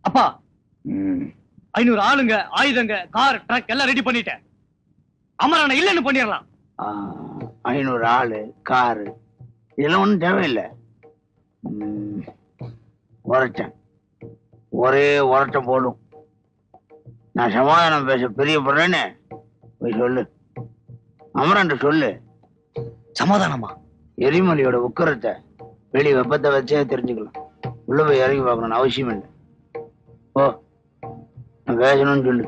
அப்பா 500 ஆளுங்க, ஆயுதங்க, car, drug எல்லாம் ரெடி பண்ணிட்டேன். அமரனை இல்லன்னு பண்ணிடலாம். 500 ஆளு, காரு இதெல்லாம் ஒண்ணும் தேவையில்லை. உரைச்சேன், ஒரே உரட்டம் போடும். நான் சமாதானம் பேச பிரியப்படுறேன்னு போய் சொல்லு. அமரன் சொல்லு. சமாதானமா? எரிமலையோட உக்கரத்தை வெளி வெப்பத்தை வச்சே தெரிஞ்சுக்கலாம். உள்ள போய் இறங்கி பார்க்கணும்னு அவசியம் இல்லை. ஓ, நான் பேசணும்னு சொல்லு.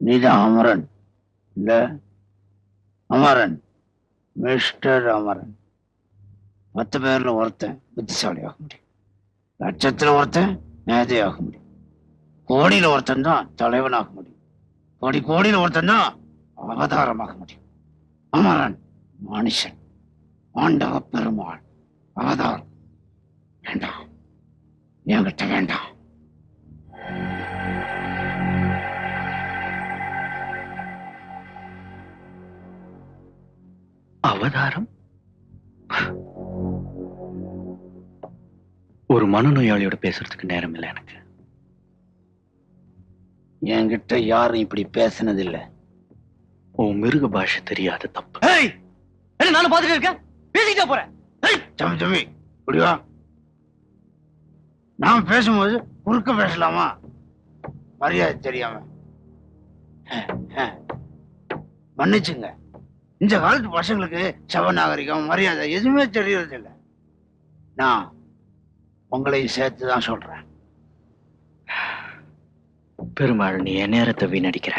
நீதான் அமரன் இல்ல? அமரன், மிஸ்டர் அமரன். 10 பேர்ல ஒருத்தன் புத்திசாலி ஆக முடியும், லட்சத்துல ஒருத்தன் மேதை ஆக முடியும், கோடியில ஒருத்தன் தான் தலைவனாக முடியும், கோடியில ஒருத்தன் தான் அவதாரமாக முடியும். அமரன் மனுஷன், ஆண்டவ பெருமாள் அவதாரம். வேண்டாம், என்கிட்ட வேண்டாம். அவதாரம்? ஒரு மனநோயாளியோட பேசுறதுக்கு நேரம் இல்லை எனக்கு. என்கிட்ட யாரும் இப்படி பேசினதில்லை. உன் மிருக பாஷை தெரியாத தப்பு. நானும் பாத்துட்டு இருக்கேன், பேசிக்கிட்டே போறேன். தம்பி முடிவா, நான் பேசும்போது குறுக்க பேசலாமா? மரியாதை தெரியாம மன்னிச்சுங்க. இந்த காலத்து பசங்களுக்கு சவநாகரிகம் மரியாதை எதுவுமே தெரியறது இல்லை. நான் உங்களையும் சேர்த்து தான் சொல்றேன். பெருமாள், நீ என் நேரத்தை வீணடிக்கிற.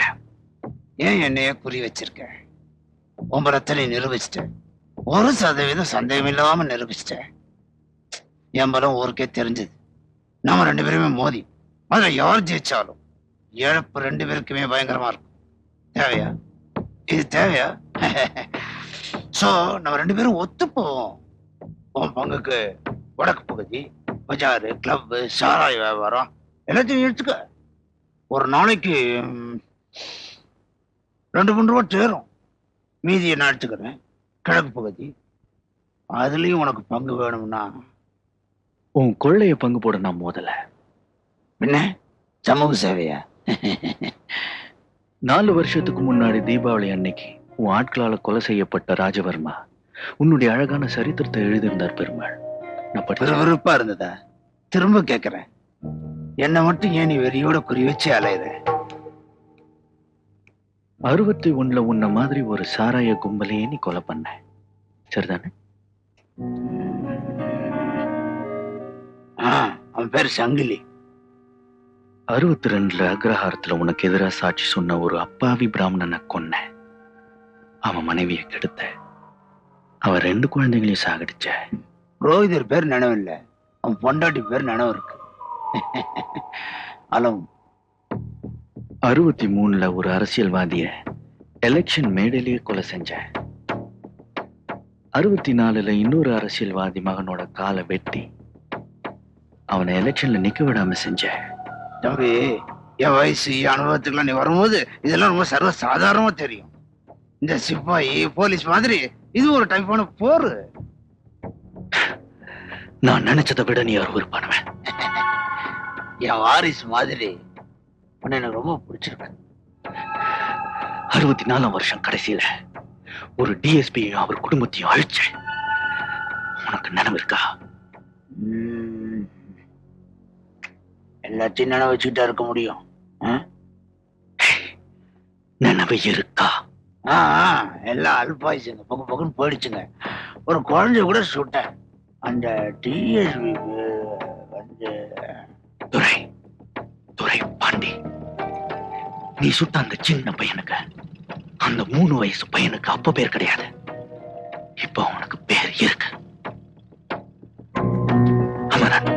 ஏன் என்னைய குறி வச்சிருக்க? உன் பலத்தை நீ நிரூபிச்சிட்ட. 1% சந்தேகம் இல்லாம நிரூபிச்சிட்ட. என் பலம் ஊருக்கே தெரிஞ்சது. நாம 2 பேருமே மோதி அதுல யார் ஜெயிச்சாலும் இழப்பு 2 பேருக்குமே பயங்கரமா இருக்கும். தேவையா? இது தேவையா? சோ நம்ம 2 பேரும் ஒத்து போவோம். உன் பங்குக்கு வடக்கு பகுதி, பஜாரு, கிளப், சாராய வியாபாரம் எல்லாத்தையும் எடுத்துக்க. ஒரு நாளைக்கு 2-3 ரூபா சேரும். மீதியை நான் எடுத்துக்கிறேன். கிழக்கு பகுதி அதுலயும் உனக்கு பங்கு வேணும்னா உன் கொள்ளைய பங்கு போட நான் மோதல. என்ன சமூக சேவையா? 4 வருஷத்துக்கு முன்னாடி தீபாவளி அன்னைக்கு உன் ஆட்களால கொலை செய்யப்பட்ட ராஜவர்மா உன்னுடைய அழகான சரித்திரத்தை எழுதியிருந்தார் பெருமாள். நான் படிச்ச விருப்பா இருந்ததா? திரும்ப கேக்குறேன், என்ன மட்டும் ஏன் நீ வெறியோட குறி வச்சு அலையுற? 61 உன்ன மாதிரி ஒரு சாராய கும்பலையே நீ கொலை பண்ண, சரிதானே? அவன் பேர் சங்கிலி. 62 அக்ரஹாரத்துல உனக்கு எதிராக சாட்சி சொன்ன ஒரு அப்பாவி பிராமணனை கொன்ன. அவன் மனைவியை கெடுத்த. அவன் 2 குழந்தைகளையும் சாகடிச்ச. புரோகிதர் பேர் நினைவு இல்ல, அவன் பொண்டாட்டி பேர் நினைவு இருக்கு. அளவு 63 ஒரு அரசியல்வாதிய எலெக்ஷன் மேடையிலேயே கொலை செஞ்ச. 64 இன்னொரு அரசியல்வாதி மகனோட காலை வெட்டி அவனை எலெக்ஷன்ல நிக்க விடாம செஞ்ச. தம்பி, என் வயசு அனுபவத்துக்குலாம் நீ வரும்போது இதெல்லாம் ரொம்ப சர்வ சாதாரணமா தெரியும். இந்த சிப்பாயி போலீஸ் மாதிரி இது ஒரு டைப்பான போரு. நான் நினைச்சதை விட நீ அருவருப்பானவன். என் வாரிசு மாதிரி உன்னை எனக்கு ரொம்ப பிடிச்சிருக்க. 64 வருஷம் கடைசியில ஒரு டிஎஸ்பியும் அவர் குடும்பத்தையும் அழிச்ச. உனக்கு நினைவு இருக்கா? எல்லாத்தையும் நினைவு வச்சுக்கிட்டா இருக்க முடியும். நினைவு இருக்கா? எல்லாம் அல்பாயுசுங்க, பக்குன்னு போயிடுச்சுங்க. ஒரு குழந்தை கூட சுட்டேன். அந்த டிஎஸ்பி வந்து துரை துரை பாண்டி. நீ சுட்ட அந்த சின்ன பையனுக்கு, அந்த 3 வயசு பையனுக்கு அப்ப பேர் கிடையாது. இப்ப அவனுக்கு பேர் இருக்கு. அமரன்.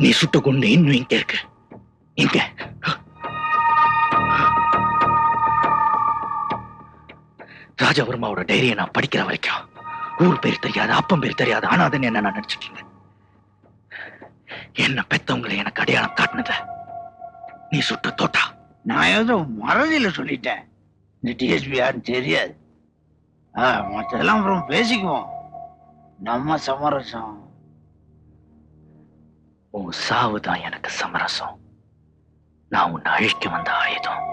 நீ சுட்ட குண்டு இன்னும் இங்க இருக்கு. இங்க ராஜவர்மாவோட டைரியை நான் படிக்கிற வரைக்கும் ஊர் பேர் தெரியாது, அப்பம் பேர் தெரியாது. ஆனா அதுன்னு என்ன நான் நினைச்சிட்டு இருந்தேன். என்ன பெத்தவங்களை எனக்கு அடையாளம் காட்டினத நீ சுட்ட தோட்டா. நான் ஏதோ மறதியில சொல்லிட்டேன். இந்த டிஎஸ்பி யாருன்னு தெரியாது. மற்றதெல்லாம் அப்புறம் பேசிக்குவோம். நம்ம சமரசம். உன் சாவுதான் எனக்கு சமரசம். நான் உன்னை அழிக்க வந்த ஆயுதம்.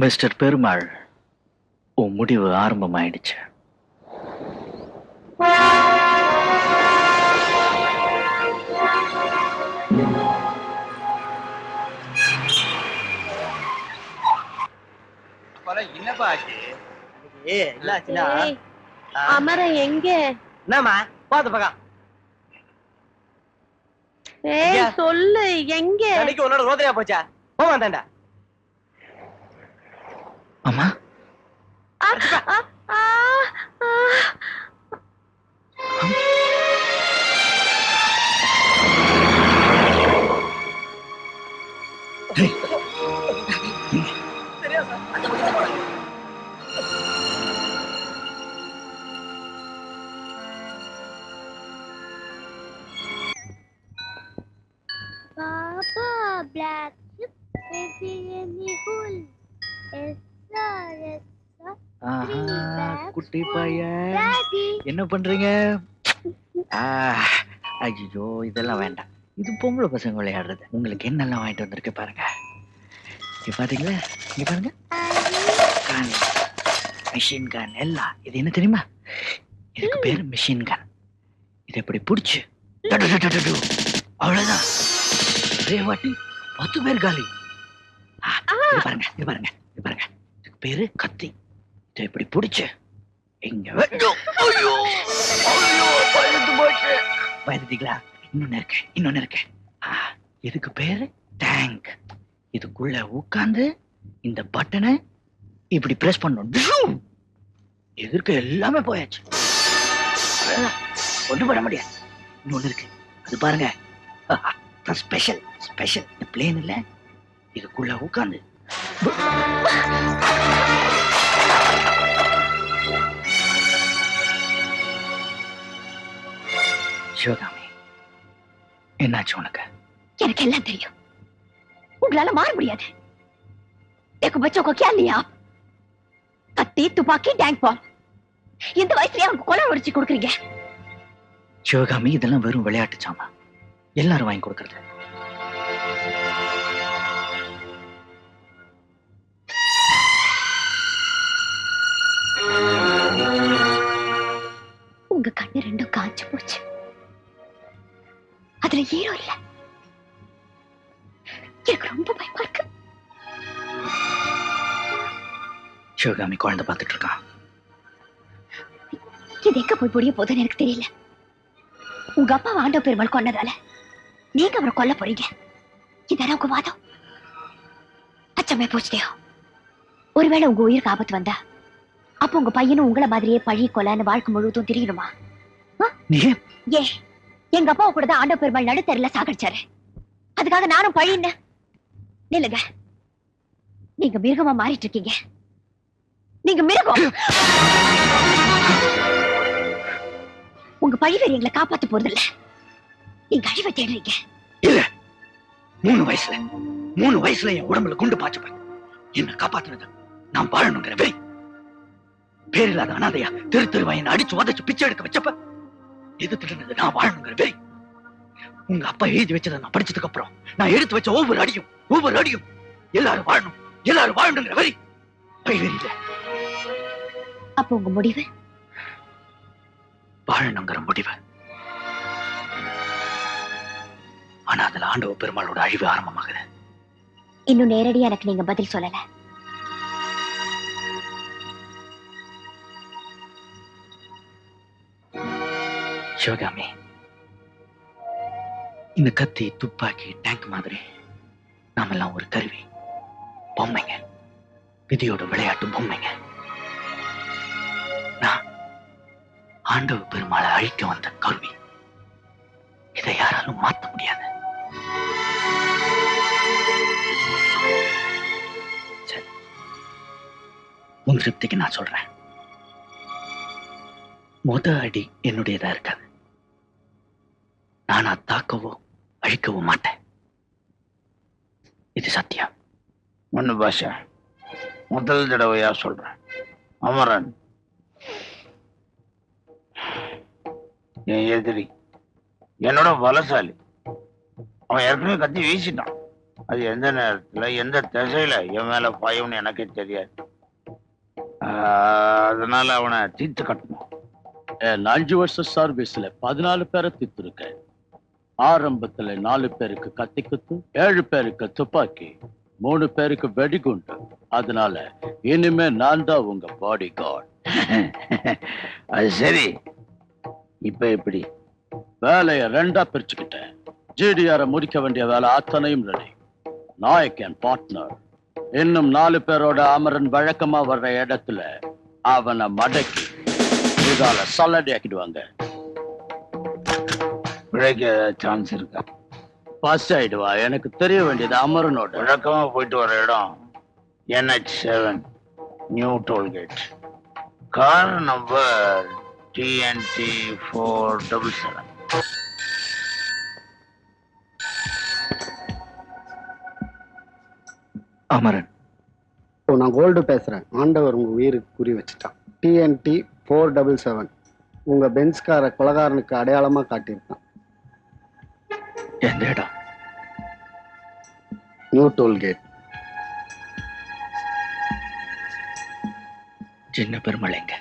மிஸ்டர் பெருமாள், உன் முடிவு ஆரம்பமாயிடுச்சு. என்னப்பா ஆச்சு? அமரன் எங்க? என்னம்மா பாத்து பக்கா சொல்லு, எங்க? அன்னைக்கு உன்னோட ரோதனையா போச்சா? போமா தாண்டா. அம்மா, Papa, black ship is in the hole. குட்டி பையன், என்ன பண்றீங்க? ஐயோ, இதெல்லாம் வேண்டாம். இது பொம்பளை பசங்க விளையாடுறது. உங்களுக்கு என்னெல்லாம் வாங்கிட்டு வந்திருக்கு பாருங்க. இங்க பாத்தீங்களா? இங்க பாருங்க. கன், மிஷின் கன் எல்லாம். இது என்ன தெரியுமா? இதுக்கு பேரு மிஷின் கன். இதை இப்படி பிடிச்சு அவ்வளவுதான். ஒரே வாட்டி 10 பேர் காலி. இது பாருங்க, இது பாருங்க, இது பாருங்க. இதுக்கு பேரு கத்தி. இதை இப்படி பிடிச்சு இங்க பயந்துட்டீங்களா? இன்னொன்னு இருக்கு, இன்னொன்னு இருக்கு. இதுக்கு பேரு டேங்க். இதுக்குள்ள உட்கார்ந்து இந்த பட்டனை இப்படி பிரஸ் பண்ணணும். எதிர்க்க எல்லாமே போயாச்சு. ஒன்றும் பண்ண முடியாது. இன்னொன்னு இருக்கு, அது பாருங்க. Special special. இந்த பிளேன் இல்ல, இதுக்குள்ள உட்கார்ந்து சிவகாமி, என்னாச்சு உனக்கு? எனக்கு எல்லாம் தெரியும். உங்களால மாற முடியாது. देखो बच्चों को क्या लिया? கத்தி, துப்பாக்கி, டேங்க் பால். இந்த வயசுலயே அவங்க கொலை உடைச்சு கொடுக்குறீங்க. சிவகாமி, இதெல்லாம் வெறும் விளையாட்டு சாமா. எல்லாரும் வாங்கி கொடுக்கறது. உங்க கண்ணு ரெண்டும் காஞ்சு போச்சு. அதுல ஹீரோ இல்ல. எனக்கு ரொம்ப பயமா இருக்கு. சிவகாமி குழந்தை பார்த்துட்டு இருக்கான். இது எங்க போய் முடிய போதுன்னு எனக்கு தெரியல. உங்க அப்பா ஆண்டவ பெருமாள் கொன்னதால நீங்க அவரை கொல்ல போறீங்க. இதான உங்க வாதம்? அச்சமே போச்சுதேயோ. ஒருவேளை உங்க உயிருக்கு ஆபத்து வந்தா அப்ப உங்க பையனும் உங்களை மாதிரியே பழி கொலைன்னு வாழ்க்கை முழுவதும் தெரியணுமா? ஏ, எங்க அப்பா கூட தான் ஆண்டவ பெருமாள் நடுத்தரில சாகடிச்சாரு. அதுக்காக நானும் பழின்னு நில்லுங்க. நீங்க மிருகமா மாறிட்டு இருக்கீங்க. நீங்க மிருகம். உங்க பழிவேறு எங்களை காப்பாத்த போறது இல்ல. நீங்க அழிவை தேடுறீங்க. இல்ல, 3 வயசுல என் உடம்புல குண்டு பாய்ச்சப்ப என்ன காப்பாத்துனது நான் வாழணுங்கிற வெறி. பேரில்லாத அனாதையா தெரு தெருவா என்ன அடிச்சு உதச்சு பிச்சை எடுக்க வச்சப்ப எதிர்த்து நான் வாழணுங்கிற வெறி. உங்க அப்பா எழுதி வச்சதை நான் படிச்சதுக்கு அப்புறம் நான் எடுத்து வச்ச ஒவ்வொரு அடியும் எல்லாரும் வாழணுங்கிற வெறி. பைவேறி இல்ல. அப்ப உங்க முடிவு? வாழணுங்கிற முடிவு. ஆனா அதுல ஆண்டவ பெருமாளோட அழிவு ஆரம்பமாகுது. இன்னும் நேரடியா எனக்கு நீங்க பதில் சொல்லல. சிவகாமி, இந்த கத்தி, துப்பாக்கி, டேங்க் மாதிரி நாமெல்லாம் ஒரு கருவி, பொம்மைங்க, விதியோட விளையாட்டு பொம்மைங்க. நான் ஆண்டவ பெருமாளை அழிக்க வந்த கருவி. இதை யாராலும் மாற்ற முடியாது. சரி, உன் திருப்திக்கு நான் சொல்றேன். முத அடி என்னுடையதா இருக்காது. நானா தாக்கவோ அழிக்கவோ மாட்டேன். இது சத்தியம். ஒண்ணு பாஷா, முதல் தடவையா சொல்றேன். அமரன் என் எதிரி, என்னோட பலசாலி. அவன் ஏற்கனவே கத்தி வீசிட்டான். அது எந்த நேரத்துல எந்த திசையில என் மேல பாயும்னு எனக்கே தெரியாது. அதனால அவனை தீர்த்து கட்டணும். 5 வருஷம் சர்வீஸ்ல 14 பேரை தீர்த்திருக்கேன். ஆரம்பத்துல 4 பேருக்கு கத்தி குத்து, 7 பேருக்கு துப்பாக்கி, 3 பேருக்கு வெடிகுண்டு. அதனால இனிமே நான் தான் உங்க பாடி கார்டு. அது சரி, இப்ப எப்படி? வேலையை 2ஆ பிரிச்சுக்கிட்டேன். ஜிடிஆர முடிக்க வேண்டிய வேலை அத்தனையும் ரெடி. நாயக் என் பார்ட்னர். இன்னும் 4 பேரோட அமரன் வழக்கமா வர்ற இடத்துல அவனை மடக்கி இதால சல்லடி ஆக்கிடுவாங்க. பிழைக்க சான்ஸ் இருக்கா? பாஸ் ஆயிடுவா. எனக்கு தெரிய வேண்டியது அமரனோட வழக்கமா போயிட்டு வர இடம் NH7 new tollgate. Car number TNT 477. Amaran, நான் கோல்டு பேசுறேன். ஆண்டவர் உங்க உயிருக்கு குறி வச்சுட்டான். TNT 477 உங்க பென்ஸ்கார கொலகாரனுக்கு அடையாளமா காட்டியிருக்கான். எந்த இடம்? New tollgate. சின்ன பெருமாளைங்க.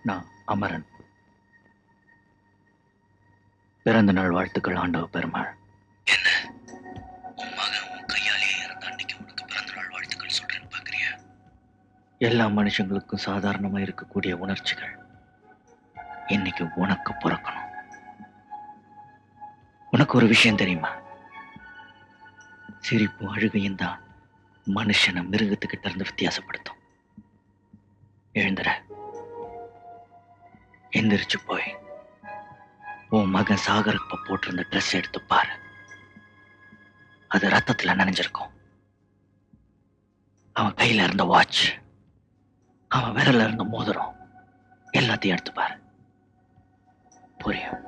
நான் அமரன். பிறந்த நாள் வாழ்த்துக்கள் ஆண்டவ பெருமாள். என்ன உன் மகன் உன் கையாலேயே இறந்த அன்னைக்கு உனக்கு பிறந்த நாள் வாழ்த்துக்கள் சொல்றேன்னு பாக்குறியா? எல்லா மனுஷங்களுக்கும் சாதாரணமா இருக்கக்கூடிய உணர்ச்சிகள் இன்னைக்கு உனக்கு பிறக்கணும். உனக்கு ஒரு விஷயம் தெரியுமா? சிரிப்பும் அழுகையும் தான் மனுஷனை மிருகத்துக்கிட்ட இருந்து வித்தியாசப்படுத்தும். எழுந்துற, எந்திரிச்சு போய் உன் மகன் சாகரப்ப போட்டிருந்த ட்ரெஸ் எடுத்து பாரு. அது ரத்தத்துல நனைஞ்சிருக்கும். அவன் கையில இருந்த வாட்ச், அவன் விரல்ல இருந்த மோதிரம் எல்லாத்தையும் எடுத்து பாரு. புரியும்?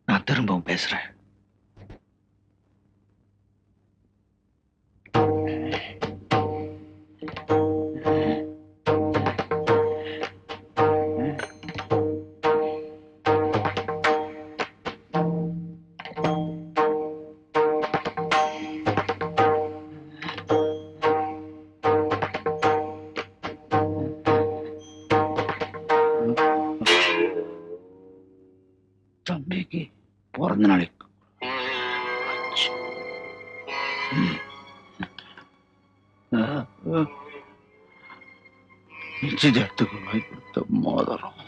நான் திரும்பவும் பேசுறேன். தம்பிக்கு பிறந்த நாளைக்கு நிச்சயத்துக்கு வாங்கி கொடுத்த மோதிரம்.